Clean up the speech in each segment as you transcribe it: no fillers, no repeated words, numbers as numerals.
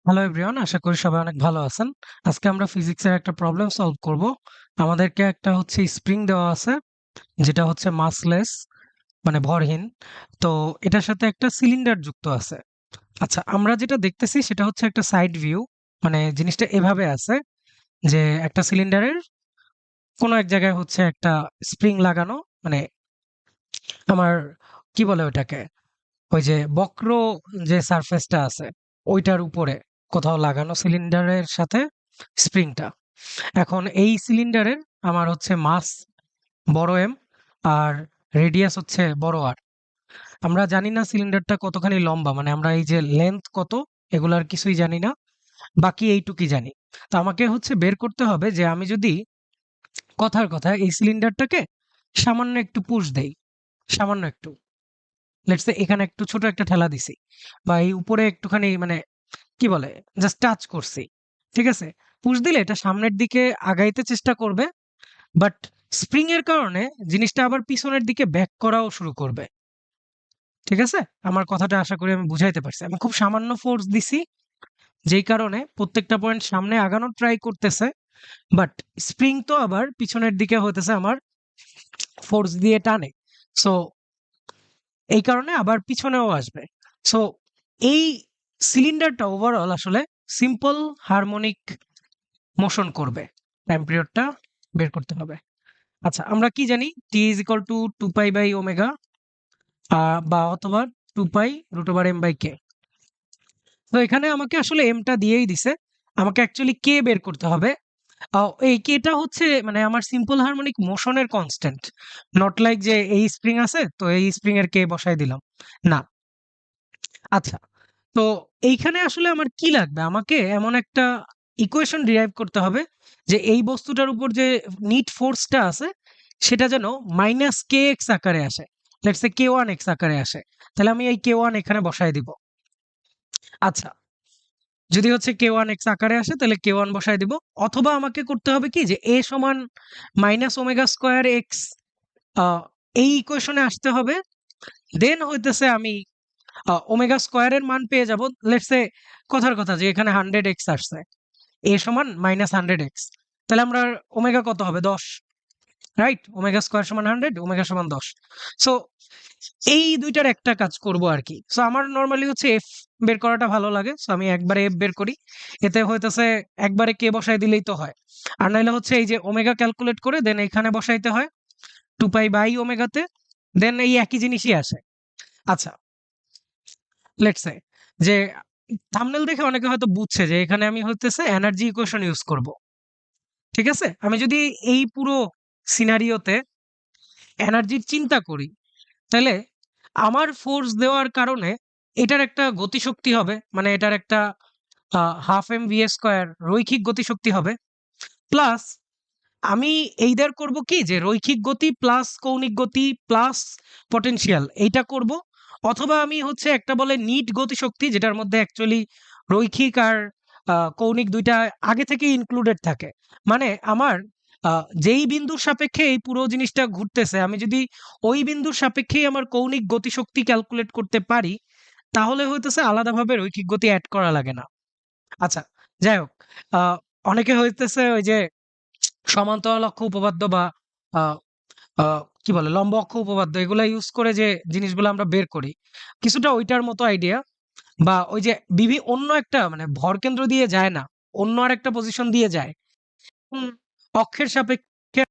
Hello everyone, আশা করি সবাই অনেক ভালো আছেন। আজকে আমরা ফিজিক্সের একটা প্রবলেম সলভ করব। আমাদেরকে একটা হচ্ছে স্প্রিং দেওয়া আছে, যেটা হচ্ছে মাসলেস, মানে ভরহীন। তো এটার সাথে একটা সিলিন্ডার যুক্ত আছে। আচ্ছা, আমরা যেটা দেখতেছি সেটা হচ্ছে একটা সাইড ভিউ। মানে জিনিসটা এভাবে আছে যে একটা সিলিন্ডারের কোনো এক জায়গায় হচ্ছে একটা স্প্রিং লাগানো, মানে আমার কি বলে ওটাকে, ওই যে বক্র যে সারফেসটা আছে ওইটার উপরে কোথাও লাগানো সিলিন্ডারের সাথে স্প্রিংটা। এখন এই সিলিন্ডারের আমার হচ্ছে মাস বড় এম আর রেডিয়াস হচ্ছে বড় আর। আমরা জানি না সিলিন্ডারটা কতখানি লম্বা, মানে আমরা এই যে লেন্থ কত এগুলার কিছুই জানি না, বাকি এইটুকুই জানি। তো আমাকে হচ্ছে বের করতে হবে যে আমি যদি কথার কথা এই সিলিন্ডারটাকে সামান্য একটু পুশ দেই, সামান্য একটু, লেটস সে এখানে একটু ছোট একটা ঠেলা দিছি, বা এই উপরে একটুখানি মানে কি বলে জাস্ট টাচ করছি, ঠিক আছে? পুশ দিলে এটা সামনের দিকে আগাইতে চেষ্টা করবে, বাট স্প্রিং এর কারণে জিনিসটা আবার পিছনের দিকে ব্যাক করাও শুরু করবে। ঠিক আছে? আমার কথাটা আশা করি আমি বুঝাইতে পারছি। আমি খুব সামান্য ফোর্স দিছি, যেই কারণে প্রত্যেকটা পয়েন্ট সামনে আগানোর ট্রাই করতেছে, বাট স্প্রিং তো আবার পিছনের দিকে হইতেছে আমার ফোর্স দিয়ে টানে। সো এই কারণে আবার পিছনেও আসবে। সো এই সিলিন্ডারটা ওভারঅল আসলে সিম্পল হারমোনিক মোশন করবে। টাইম পিরিয়ডটা বের করতে হবে। আচ্ছা, আমরা কি জানি T is equal to 2 pi by omega, বা অথবা 2 pi root over M by K. তো এখানে আমাকে আসলে এমটা দিয়েই দিছে, আমাকে অ্যাকচুয়ালি কে বের করতে হবে। এই কেটা হচ্ছে মানে আমার সিম্পল হারমোনিক মোশনের কনস্ট্যান্ট, নট লাইক যে এই স্প্রিং আছে তো এই স্প্রিং এর কে বসাই দিলাম, না। আচ্ছা, তো এইখানে আসলে আমার কি লাগবে, আমাকে এমন একটা ইকুয়েশন ডিরাইভ করতে হবে যে এই বস্তুটার উপর যে নিট ফোর্সটা আছে সেটা যেন মাইনাস কে এক্স আকারে আসে, let's say K one x আকারে আসে। তাহলে আমি এই কে ওয়ান এখানে বসাই দিব। আচ্ছা, যদি হচ্ছে কে ওয়ান এক্স আকারে আসে তাহলে কে ওয়ান বসাই দিব, অথবা আমাকে করতে হবে কি যে এ সমান মাইনাস ওমেগা স্কোয়ার এক্স, এই ইকুয়েশনে আসতে হবে। দেন হইতেছে আমি ওমেগা স্কোয়ারের মান পেয়ে যাব। লেটস সে কথার কথা যে এখানে 100x আসছে, a সমান মাইনাস 100x, তাহলে আমরা ওমেগা কত হবে 10, রাইট? ওমেগা স্কোয়ার সমান 100, ওমেগা সমান 10। সো এই দুইটার একটা কাজ করব আর কি। সো আমার নরমালি হচ্ছে এফ বের করাটা ভালো লাগে, সো আমি একবারে এফ বের করি। এতে হইতেছে একবারে কে বসাই দিলেই তো হয়। আর নাইলে হচ্ছে এই যে ওমেগা ক্যালকুলেট করে দেন এখানে বসাইতে হয় 2 পাই বাই ওমেগাতে, দেন এই একই জিনিসই আসে। আচ্ছা, লেটস সে যে থাম্বনেল দেখে অনেকে হয়তো বুঝছে যে এখানে আমি হইতেছে এনার্জি ইকুয়েশন ইউজ করব। ঠিক আছে? আমি যদি এই পুরো সিনারিওতে এনার্জির চিন্তা করি, তাহলে আমার ফোর্স দেওয়ার কারণে এটার একটা গতিশক্তি হবে, মানে এটার একটা হাফ এম ভি স্কোয়ার রৈখিক গতিশক্তি হবে। প্লাস আমি এইদার করব কি যে রৈখিক গতি প্লাস কৌণিক গতি প্লাস পটেনশিয়াল এইটা করব, অথবা আমি হচ্ছে একটা বলে নিট গতিশক্তি যেটার মধ্যে অ্যাকচুয়ালি রৈখিক আর কৌণিক দুইটা আগে থেকে ইনক্লুডেড থাকে। মানে আমার যেই বিন্দুর সাপেক্ষে এই পুরো জিনিসটা ঘুরতেছে আমি যদি ওই বিন্দুর সাপেক্ষেই আমার কৌণিক গতিশক্তি ক্যালকুলেট করতে পারি, তাহলে হইতেছে আলাদাভাবে রৈখিক গতি অ্যাড করা লাগে না। আচ্ছা, যাই হোক, অনেকে হইতেছে ওই যে সমান্তরাল অক্ষ উপপাদ্য বা আ আ কি বলে লম্ব অক্ষ উপপাদ্য এগুলা ইউজ করে যে জিনিসগুলো আমরা বের করি, কিছুটা ওইটার মতো আইডিয়া। বা ওই যে অন্য একটা মানে ভরকেন্দ্র দিয়ে যায় না, অন্য আরেকটা পজিশন দিয়ে যায়। হুম, অক্ষের সাপেক্ষে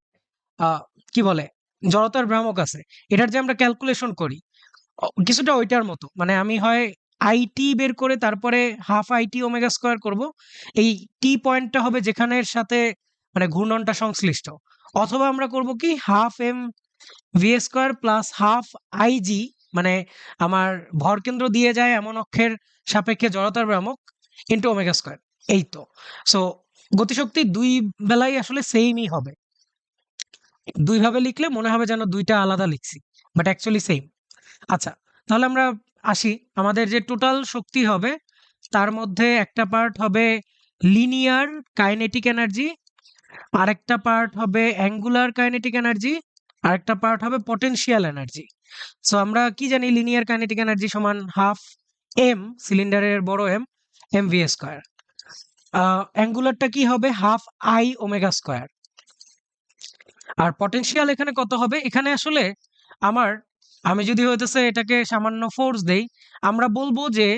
আ কি বলে জড়তার ভ্রামক আছে। এটার যে আমরা ক্যালকুলেশন করি, কিছুটা ওইটার মতো। মানে আমি হয় আইটি বের করে তারপরে হাফ আইটি ওমেগা স্কয়ার করব। এই টি পয়েন্টটা হবে যেখানের সাথে মানে ঘূর্ণনটা সংশ্লিষ্ট। অথবা আমরা করব কি half M V square plus half IG, মানে আমার ভরকেন্দ্র দিয়ে যায় এমন অক্ষের সাপেক্ষে জড়তার ভ্রামক ইনটু ওমেগা স্কয়ার। এই তো। সো গতিশক্তি দুই বেলাই আসলে সেইমই হবে। দুই ভাবে লিখলে মনে হবে যেন দুইটা আলাদা লিখছি, বাট অ্যাকচুয়ালি সেইম। আচ্ছা, তাহলে আমরা আসি। আমাদের যে টোটাল শক্তি হবে তার মধ্যে একটা পার্ট হবে লিনিয়ার কাইনেটিক এনার্জি, আরেকটা পার্ট হবে অ্যাঙ্গুলার কাইনেটিক এনার্জি, আরেকটা পার্ট হবে পটেনশিয়াল এনার্জি। সো আমরা কি জানি লিনিয়ার কাইনেটিক এনার্জি সমান হাফ এম, সিলিন্ডারের বড় এম, এম ভি স্কোয়ার। অ্যাঙ্গুলারটা কি হবে? Half I omega square. আর পটেনশিয়াল এখানে কত হবে? এখানে আসলে আমার, আমি যদি হইতেছে এটাকে সামান্য ফোর্স দেই, আমরা বলবো যে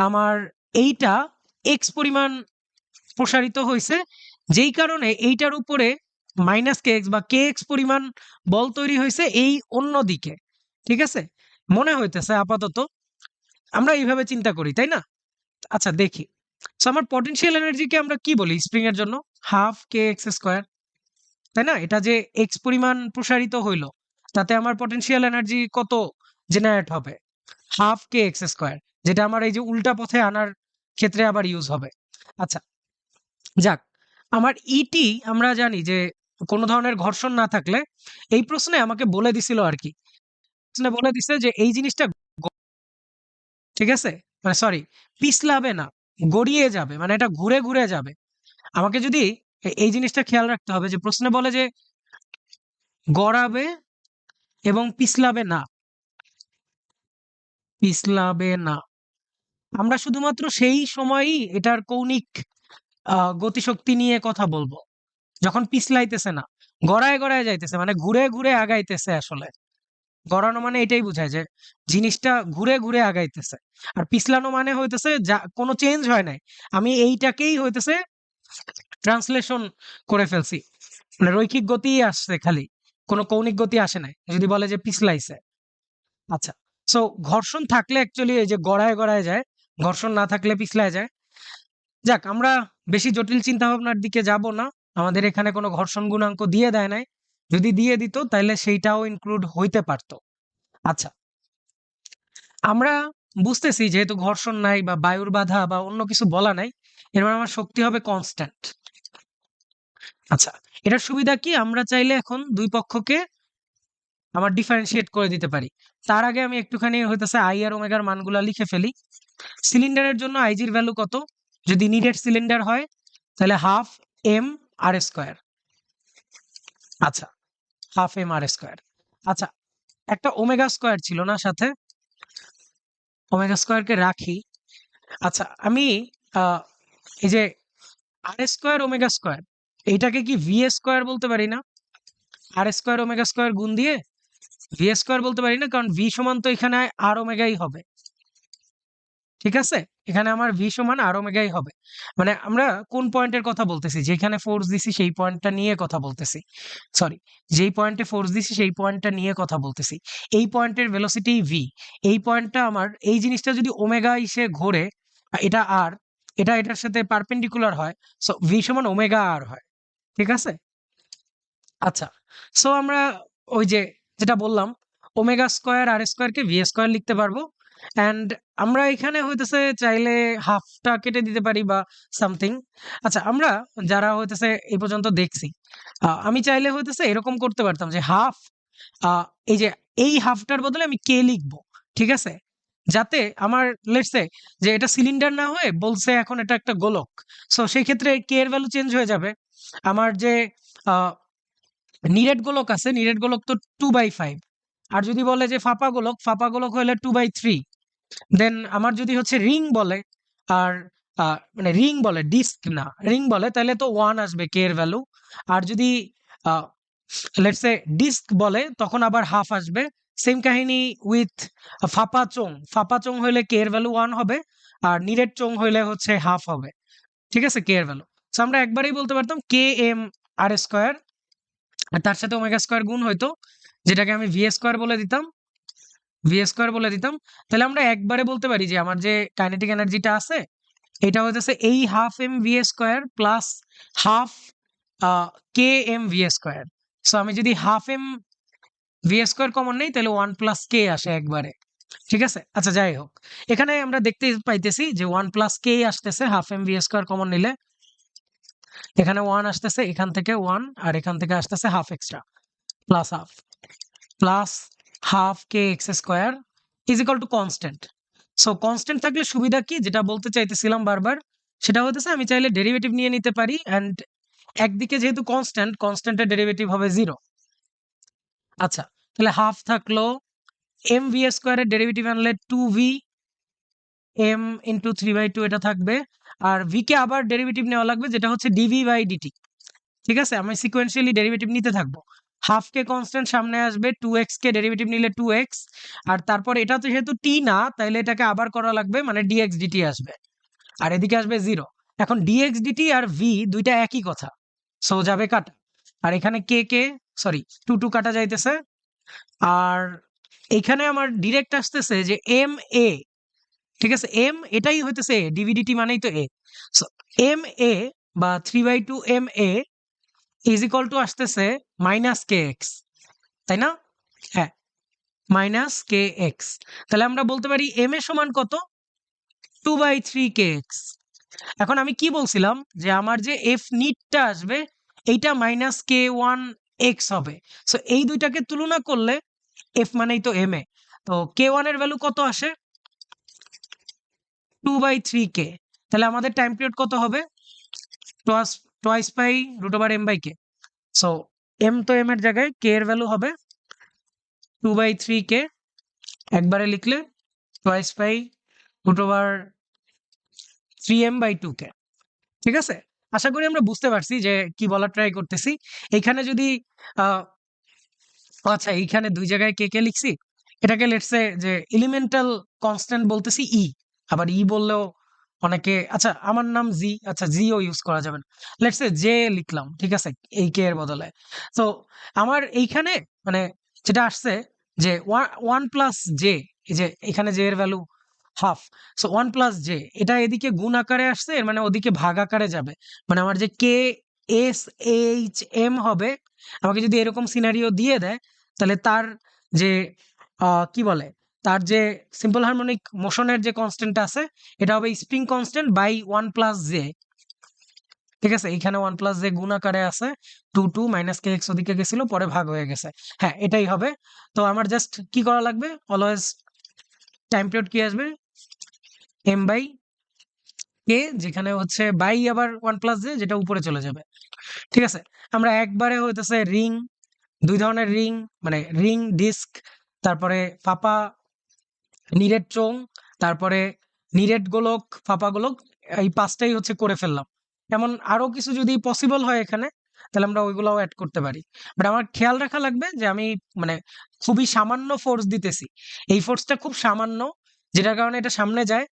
আমার এইটা এক্স পরিমাণ প্রসারিত হইছে, যেই কারণে এইটার উপরে মাইনাস কে এক্স বা কে এক্স পরিমাণ বল তৈরি হয়েছে এই অন্য দিকে। ঠিক আছে, মনে হইতেছে আপাতত আমরা এইভাবে চিন্তা করি, তাই না? আচ্ছা দেখি। সো আমার পটেনশিয়াল এনার্জিকে আমরা কি বলি স্প্রিং এর জন্য? হাফ কে এক্স স্কোয়ার, তাই না? এটা যে এক্স পরিমাণ প্রসারিত হইলো, তাতে আমার পটেনশিয়াল এনার্জি কত জেনারেট হবে? হাফ কে এক্স স্কোয়ার, যেটা আমার এই যে উল্টা পথে আনার ক্ষেত্রে আবার ইউজ হবে। আচ্ছা যাক, আমার ইটি আমরা জানি যে কোনো ধরনের ঘর্ষণ না থাকলে, এই প্রশ্নে আমাকে বলে দিছিল আর কি, প্রশ্নে বলে দিছে যে এই জিনিসটা ঠিক আছে, মানে সরি, পিছলাবে না, গড়িয়ে যাবে, মানে এটা ঘুরে ঘুরে যাবে। আমাকে যদি এই জিনিসটা খেয়াল রাখতে হবে যে প্রশ্নে বলে যে গড়াবে এবং পিছলাবে না, পিছলাবে না। আমরা শুধুমাত্র সেই সময়ই এটার কৌণিক গতিশক্তি নিয়ে কথা বলবো, যখন পিছলাইতেছে না, গড়ায় গড়ায় যাইতেছে, মানে ঘুরে ঘুরে আগাইতেছে। আসলে গড়ানো মানে এটাই বোঝায় যে জিনিসটা ঘুরে ঘুরে আগাইতেছে, আর পিছলানো মানে হইতেছে যা কোনো চেঞ্জ হয় নাই, আমি এইটাকেই হইতেছে ট্রান্সলেশন করে ফেলছি, মানে রৈখিক গতি আসছে খালি, কোনো কৌণিক গতি আসে নাই যদি বলে যে পিছলাইছে। আচ্ছা, সো ঘর্ষণ থাকলে অ্যাকচুয়ালি এই যে গড়ায় গড়ায় যায়, ঘর্ষণ না থাকলে পিছলায় যায়। যাক, আমরা বেশি জটিল চিন্তা ভাবনার দিকে যাব না, আমাদের এখানে কোনো ঘর্ষণ গুণাঙ্ক দিয়ে দেয় নাই, যদি দিয়ে দিত তাহলে সেইটাও ইনক্লুড হইতে পারতো। আচ্ছা, আমরা বুঝতেছি যেহেতু ঘর্ষণ নাই বা বায়ুর বাধা বা অন্য কিছু বলা নাই, এর মানে আমার শক্তি হবে কনস্ট্যান্ট। আচ্ছা, এটার সুবিধা কি? আমরা চাইলে এখন দুই পক্ষকে আমার ডিফারেন্সিয়েট করে দিতে পারি। তার আগে আমি একটুখানি হইতেছে আই আর ওমেগার মানগুলা লিখে ফেলি। সিলিন্ডারের জন্য আইজির ভ্যালু কত? যদি নিডেড সিলিন্ডার হয় তাহলে হাফ এম আর স্কোয়ার। আচ্ছা, হাফ এম আর স্কোয়ার। আচ্ছা, একটা ওমেগা স্কোয়ার ছিল না সাথে? ওমেগা স্কোয়ারকে রাখি। আচ্ছা, আমি আহ, এই যে আর স্কোয়ার ওমেগা স্কোয়ার, এইটাকে কি ভি স্কোয়ার বলতে পারি না? আর স্কোয়ার ওমেগা স্কোয়ার গুণ দিয়ে ভি স্কোয়ার বলতে পারি না, কারণ ভি সমান তো এখানে আর ওমেগাই হবে। ঠিক আছে, এখানে আমার ভি সমান আর ওমেগাই হবে। মানে আমরা কোন পয়েন্টের কথা বলতেছি? যেখানে ফোর্স দিছি সেই পয়েন্টটা নিয়ে কথা বলতেছি, সরি, যেই পয়েন্টে ফোর্স দিছি সেই পয়েন্টটা নিয়ে কথা বলতেছি। এই পয়েন্টের ভেলোসিটি ভি, এই পয়েন্টটা আমার, এই জিনিসটা যদি ওমেগা এসে ঘোরে, এটা আর, এটা এটার সাথে পারপেন্ডিকুলার হয়, সো ভি সমান ওমেগা আর হয়। ঠিক আছে। আচ্ছা, সো আমরা ওই যে যেটা বললাম, ওমেগা স্কোয়ার আর স্কোয়ারকে ভি স্কোয়ার লিখতে পারবো। অ্যান্ড আমরা এখানে হইতেছে চাইলে হাফটা কেটে দিতে পারি বা সামথিং। আচ্ছা, আমরা যারা হইতেছে এই পর্যন্ত দেখছি, আমি চাইলে হইতেছে এরকম করতে পারতাম যে হাফ, এই যে এই হাফটার বদলে আমি কে লিখবো। ঠিক আছে, যাতে আমার লেটস সে যে এটা সিলিন্ডার না হয়ে বলছে এখন এটা একটা গোলক, সো সেই ক্ষেত্রে কে এর ভ্যালু চেঞ্জ হয়ে যাবে। আমার যে নিরেট গোলক আছে, নিরেট গোলক তো 2/5, আর যদি বলে যে ফাঁপা গোলক, ফাঁপা গোলক হলে 2/3। দেন আমার যদি হচ্ছে রিং বলে, আর মানে রিং বলে, ডিস্ক না, রিং বলে, তাহলে তো 1 আসবে কে এর ভ্যালু। আর যদি লেটস সে ডিস্ক বলে তখন আবার হাফ আসবে। সেম কাহিনী উইথ ফাঁপা চোঙ, ফাঁপা চোঙ হইলে কে এর ভ্যালু 1 হবে, আর নিরেট চোঙ হইলে হচ্ছে হাফ হবে। ঠিক আছে, কে এর ভ্যালু। সো আমরা একবারেই বলতে পারতাম কে এম আর স্কোয়ার, আর তার সাথে ওমেগা স্কোয়ার গুণ হইতো, যেটাকে আমি ভি স্কোয়ার বলে দিতাম, ভি স্কোয়ার বলে দিতাম। তাহলে আমরা একবারে বলতে পারি যে আমার যে কাইনেটিক এনার্জিটা আছে, এটা হইতেছে এই half M V square plus half K M V square. So আমি যদি half M V square common নেই তাহলে 1 প্লাস কে আসে একবারে। ঠিক আছে, আচ্ছা যাই হোক, এখানে আমরা দেখতে পাইতেছি যে 1 প্লাস কে আসতেছে half M V square common নিলে, এখানে 1 আসতেছে, এখান থেকে 1, আর এখান থেকে আসতেছে half extra, plus half, plus half K x square is equal to constant. So constant থাকলে সুবিধা কি, যেটা বলতে চাইতেছিলাম বারবার, সেটা হতেছে আমি চাইলে ডেরিভেটিভ নিয়ে নিতে পারি, অ্যান্ড একদিকে যেহেতু কনস্ট্যান্ট, কনস্ট্যান্টের ডেরিভেটিভ হবে 0। আচ্ছা, তাহলে হাফ থাকলো, এম ভি স্কোয়ারের ডেরিভেটিভ আনলে 2v, এম ইন্টু 3/2 এটা থাকবে, আর ভি কে আবার ডেরিভেটিভ নেওয়া লাগবে, যেটা হচ্ছে ডিভি বাই ডিটি। ঠিক আছে, আমি সিকোয়েন্সিয়ালি ডেরিভেটিভ নিতে থাকবো। হাফ কে কনস্ট্যান্ট সামনে আসবে, 2x কে ডেরিভেটিভ নিলে 2x, আর তারপর এটা তো যেহেতু টি না, তাইলে এটাকে আবার করা লাগবে, মানে ডিএক্স ডিটি আসবে, আর এদিকে আসবে 0। এখন ডিএক্স ডিটি আর ভি দুইটা একই কথা, সো যাবে কাটা। আর এখানে কে কে সরি 2 কাটা যাইতেছে, আর এখানে আমার ডিরেক্ট আসতেছে যে এম এ। ঠিক আছে, এম এটাই হইতেছে এ, ডিভিডিটি মানেই তো এ। সো এম এ বা 3/2 M A is equal to আসতেছে মাইনাস কে এক্স, তাই না? হ্যাঁ, মাইনাস কে এক্স। তাহলে আমরা বলতে পারি এম এ সমান কত? 2/3 কে এক্স। এখন আমি কি বলছিলাম যে আমার যে এফ নিটটা আসবে এইটা মাইনাস কে ওয়ান এক্স হবে। সো এই দুইটাকে তুলনা করলে এফ মানেই তো এম এ, তো কে ওয়ান এর ভ্যালু কত আসে? 2/3 কে। তাহলে আমাদের টাইম পিরিয়ড কত হবে? Twice by root over M by K. So M তো এম এর জায়গায় কে এর ভ্যালু হবে 2/3 কে, একবারে লিখলে twice by root over 3m/2 K. ঠিক আছে, আশা করি আমরা বুঝতে পারছি যে কি বলার ট্রাই করতেছি। এখানে যদি আহ আচ্ছা, এইখানে দুই জায়গায় কে কে লিখছি, এটাকে লেটসে যে এলিমেন্টাল কনস্ট্যান্ট বলতেছি ই, আবার ই বললেও অনেকে, আচ্ছা আমার নাম জি, আচ্ছা জিও ইউজ করা যাবে না, লেটসে জে লিখলাম, ঠিক আছে, এই কে এর বদলে। তো আমার এইখানে মানে যেটা আসছে যে ওয়ান প্লাস জে, এই যে এখানে জে এর value half, so one plus J এটা এদিকে গুণ আকারে আসছে, এর মানে ওদিকে ভাগ আকারে যাবে, মানে আমার যে কে এস এইচ এম হবে, আমাকে যদি এরকম সিনারিও দিয়ে দেয়, তাহলে তার যে কি বলে, তার যে সিম্পল হারমোনিক মোশনের যে কনস্ট্যান্টটা আছে, এটা হবে spring constant by one plus J. ঠিক আছে, এখানে ওয়ান প্লাস জে গুণ আকারে আছে, 2 মাইনাস কে এক্স ওদিকে গেছিল, পরে ভাগ হয়ে গেছে। হ্যাঁ, এটাই হবে। তো আমার জাস্ট কি করা লাগবে, অলওয়েজ টাইম পিরিয়ড কি আসবে, এম বাই কে, যেখানে হচ্ছে বাই আবার ওয়ান প্লাস জে, যেটা উপরে চলে যাবে। ঠিক আছে, আমরা একবারে হইতেছে রিং, দুই ধরনের রিং, মানে রিং ডিস্ক, তারপরে ফাঁপা নিরেট চোং, তারপরে নিরেট গোলক, ফাঁপা গোলক, এই পাঁচটাই হচ্ছে করে ফেললাম। এমন আরো কিছু যদি পসিবল হয় এখানে, তাহলে আমরা ওইগুলাও অ্যাড করতে পারি। বাট আমার খেয়াল রাখা লাগবে যে আমি মানে খুবই সামান্য ফোর্স দিতেছি, এই ফোর্সটা খুব সামান্য, যেটার কারণে এটা সামনে যায়।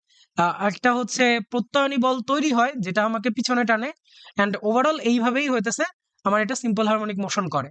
একটা হচ্ছে প্রত্যয়নী বল তৈরি হয়, যেটা আমাকে পিছনে টানে, অ্যান্ড ওভারঅল এইভাবেই হইতেছে আমার এটা সিম্পল হারমোনিক মোশন করে।